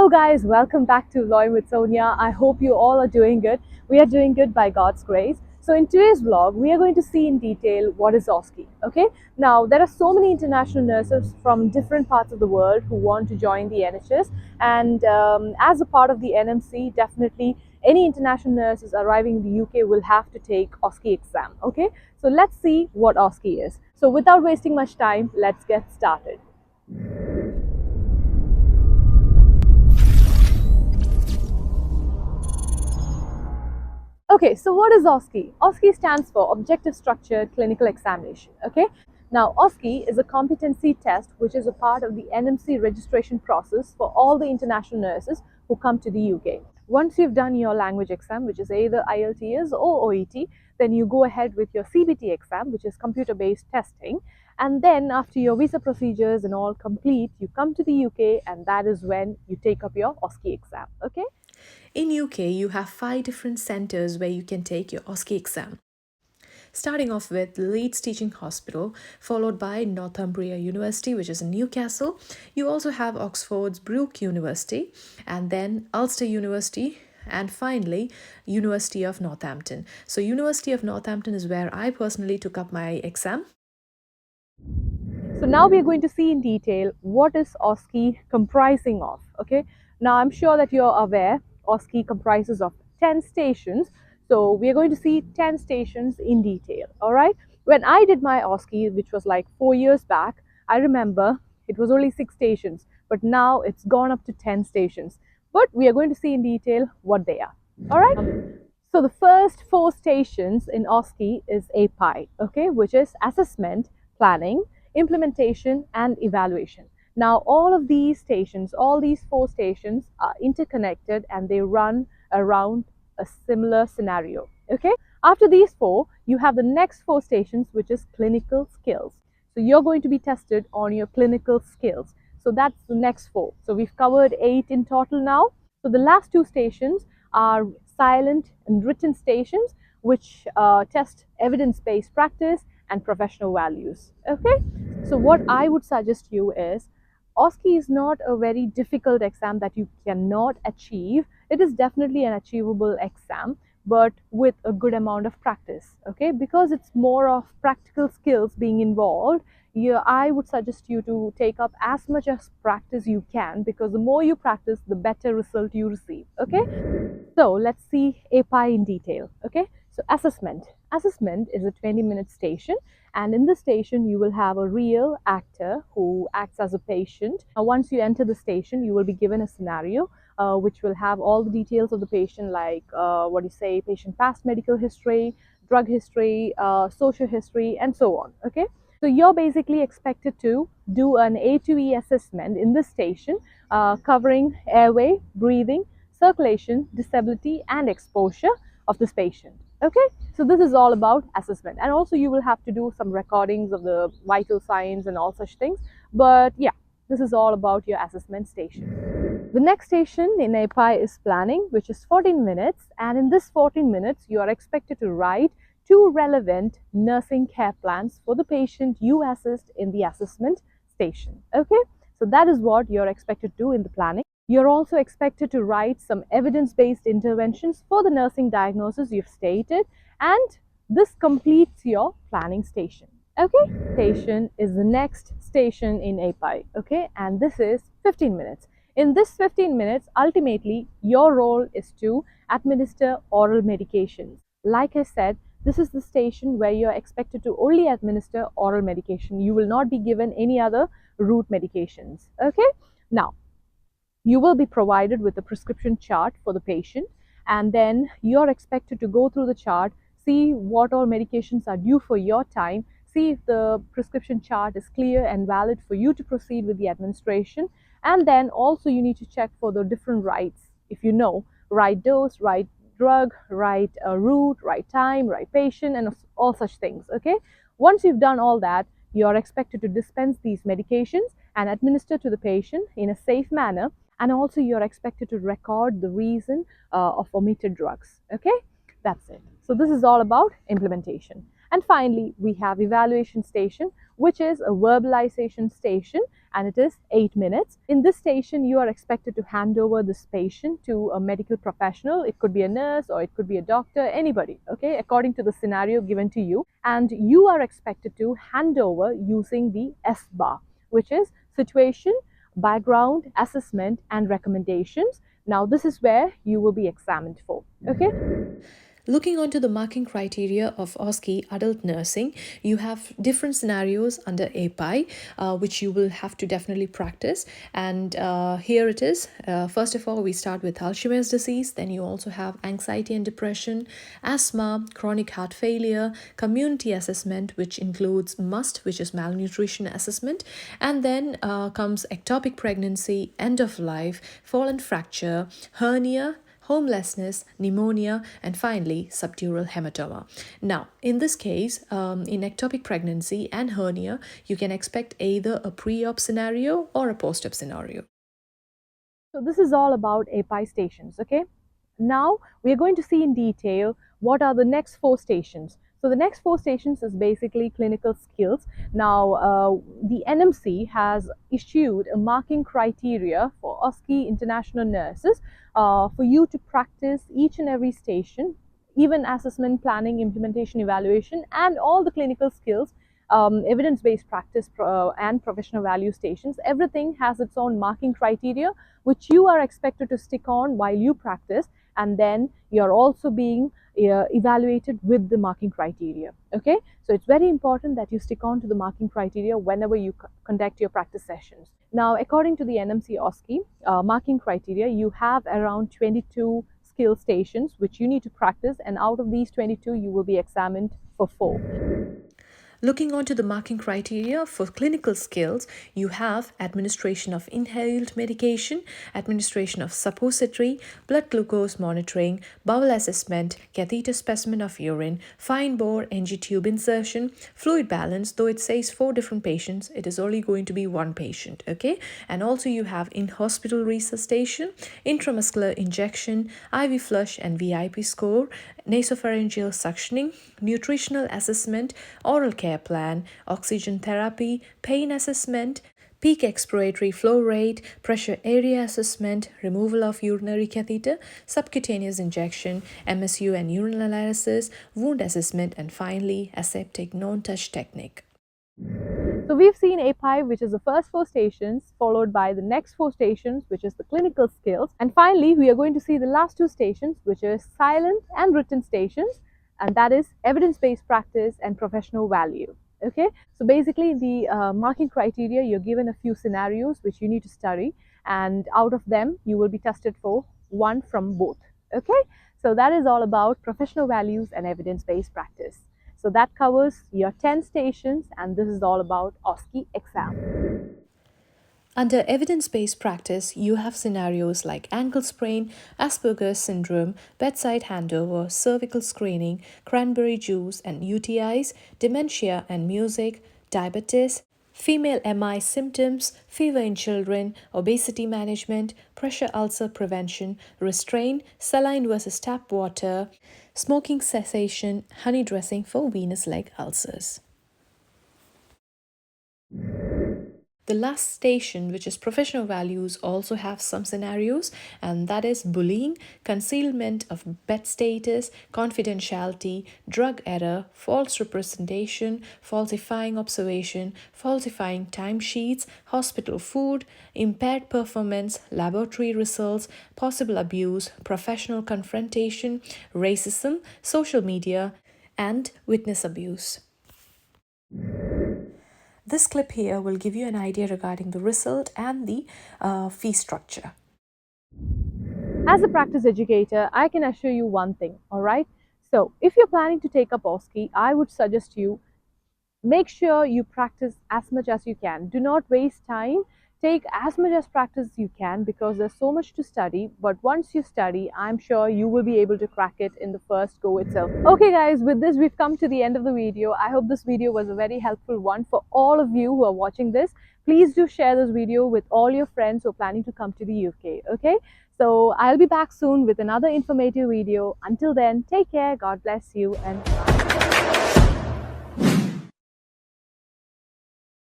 Hello guys, welcome back to Lawyer with Sonia. I hope you all are doing good. We are doing good by God's grace. So in today's vlog, we are going to see in detail what is OSCE. Okay. Now there are so many international nurses from different parts of the world who want to join the NHS, and as a part of the NMC, definitely any international nurses arriving in the UK will have to take OSCE exam. Okay. So let's see what OSCE is. So without wasting much time, let's get started. Okay, so what is OSCE? OSCE stands for Objective Structured Clinical Examination. Okay, now OSCE is a competency test which is a part of the NMC registration process for all the international nurses who come to the UK. Once you've done your language exam, which is either IELTS or OET, then you go ahead with your CBT exam, which is computer-based testing. And then after your visa procedures and all complete, you come to the UK, and that is when you take up your OSCE exam. Okay. In UK, you have 5 different centres where you can take your OSCE exam. Starting off with Leeds Teaching Hospital, followed by Northumbria University, which is in Newcastle. You also have Oxford's Brook University, and then Ulster University, and finally University of Northampton. So University of Northampton is where I personally took up my exam. So now we are going to see in detail what is OSCE comprising of. Okay. Now I'm sure that you're aware OSCE comprises of 10 stations. So we are going to see 10 stations in detail. All right. When I did my OSCE, which was like 4 years back, I remember it was only 6 stations, but now it's gone up to 10 stations. But we are going to see in detail what they are. All right. So the first 4 stations in OSCE is API, okay, which is assessment, planning, implementation, and evaluation. Now, all of these stations, all these 4 stations are interconnected and they run around a similar scenario. Okay. After these 4, you have the next 4 stations, which is clinical skills. So you're going to be tested on your clinical skills. So that's the next 4. So we've covered 8 in total now. So the last 2 stations are silent and written stations, which test evidence-based practice and professional values. Okay, so what I would suggest you is OSCE is not a very difficult exam that you cannot achieve. It is definitely an achievable exam, but with a good amount of practice. Okay, because it's more of practical skills being involved. Yeah, I would suggest you to take up as much as practice you can, because the more you practice, the better result you receive. Okay, so let's see API in detail. Okay, so assessment. Assessment is a 20-minute station, and in this station, you will have a real actor who acts as a patient. Now, once you enter the station, you will be given a scenario which will have all the details of the patient, like what do you say, patient past medical history, drug history, social history, and so on. Okay, so you're basically expected to do an A to E assessment in this station, covering airway, breathing, circulation, disability, and exposure of this patient. Okay, so this is all about assessment, and also you will have to do some recordings of the vital signs and all such things. But yeah, this is all about your assessment station. The next station in API is planning, which is 14 minutes, and in this 14 minutes, you are expected to write 2 relevant nursing care plans for the patient you assist in the assessment station. Okay, so that is what you're expected to do in the planning. You're also expected to write some evidence-based interventions for the nursing diagnosis you've stated, and this completes your planning station. Okay, station is the next station in API. Okay, and this is 15 minutes. In this 15 minutes, ultimately, your role is to administer oral medications. Like I said, this is the station where you're expected to only administer oral medication. You will not be given any other route medications. Okay, now you will be provided with a prescription chart for the patient, and then you're expected to go through the chart, see what all medications are due for your time, see if the prescription chart is clear and valid for you to proceed with the administration, and then also you need to check for the different rights. If you know, right dose, right drug, right route, right time, right patient, and all such things. Okay, once you've done all that, you are expected to dispense these medications and administer to the patient in a safe manner, and also you're expected to record the reason of omitted drugs. Okay, that's it. So this is all about implementation. And finally, we have evaluation station, which is a verbalization station, and it is 8 minutes. In this station, you are expected to hand over this patient to a medical professional. It could be a nurse or it could be a doctor, anybody, okay, according to the scenario given to you. And you are expected to hand over using the S bar, which is situation, background, assessment, and recommendations. Now, this is where you will be examined for, okay? Looking onto the marking criteria of OSCE adult nursing, you have different scenarios under API, which you will have to definitely practice. And here it is. First of all, we start with Alzheimer's disease. Then you also have anxiety and depression, asthma, chronic heart failure, community assessment, which includes MUST, which is malnutrition assessment. And then comes ectopic pregnancy, end of life, fall and fracture, hernia, homelessness, pneumonia, and finally subdural hematoma. Now, in this case, in ectopic pregnancy and hernia, you can expect either a pre-op scenario or a post-op scenario. So this is all about API stations, okay? Now we are going to see in detail what are the next 4 stations. So the next 4 stations is basically clinical skills. Now the NMC has issued a marking criteria for OSCE international nurses for you to practice each and every station, even assessment, planning, implementation, evaluation, and all the clinical skills, evidence-based practice and professional value stations. Everything has its own marking criteria, which you are expected to stick on while you practice, and then you're also being evaluated with the marking criteria. Okay, so it's very important that you stick on to the marking criteria whenever you conduct your practice sessions. Now, according to the NMC OSCE marking criteria, you have around 22 skill stations which you need to practice, and out of these 22 you will be examined for 4. Looking onto the marking criteria for clinical skills, you have administration of inhaled medication, administration of suppository, blood glucose monitoring, bowel assessment, catheter specimen of urine, fine bore NG tube insertion, fluid balance. Though it says 4 different patients, it is only going to be 1 patient, okay? And also you have in-hospital resuscitation, intramuscular injection, IV flush and VIP score, nasopharyngeal suctioning, nutritional assessment, oral care plan, oxygen therapy, pain assessment, peak expiratory flow rate, pressure area assessment, removal of urinary catheter, subcutaneous injection, MSU and urine analysis, wound assessment, and finally aseptic non-touch technique. So we've seen API, which is the first 4 stations, followed by the next 4 stations, which is the clinical skills. And finally, we are going to see the last 2 stations, which is silent and written stations, and that is evidence-based practice and professional value. Okay, so basically the marking criteria, you're given a few scenarios which you need to study, and out of them, you will be tested for 1 from both. Okay, so that is all about professional values and evidence-based practice. So that covers your 10 stations, and this is all about OSCE exam. Under evidence-based practice, you have scenarios like ankle sprain, Asperger's syndrome, bedside handover, cervical screening, cranberry juice and UTIs, dementia and music, diabetes, female MI symptoms, fever in children, obesity management, pressure ulcer prevention, restraint, saline versus tap water, smoking cessation, honey dressing for venous leg ulcers. The last station, which is professional values, also have some scenarios, and that is bullying, concealment of bed status, confidentiality, drug error, false representation, falsifying observation, falsifying timesheets, hospital food, impaired performance, laboratory results, possible abuse, professional confrontation, racism, social media, and witness abuse. This clip here will give you an idea regarding the result and the fee structure. As a practice educator, I can assure you one thing, all right? So if you're planning to take up OSCE, I would suggest you make sure you practice as much as you can. Do not waste time. Take as much as practice as you can, because there's so much to study. But once you study, I'm sure you will be able to crack it in the first go itself. Okay guys, with this we've come to the end of the video. I hope this video was a very helpful one for all of you who are watching this. Please do share this video with all your friends who are planning to come to the UK, okay? So I'll be back soon with another informative video. Until then, take care, God bless you, and bye.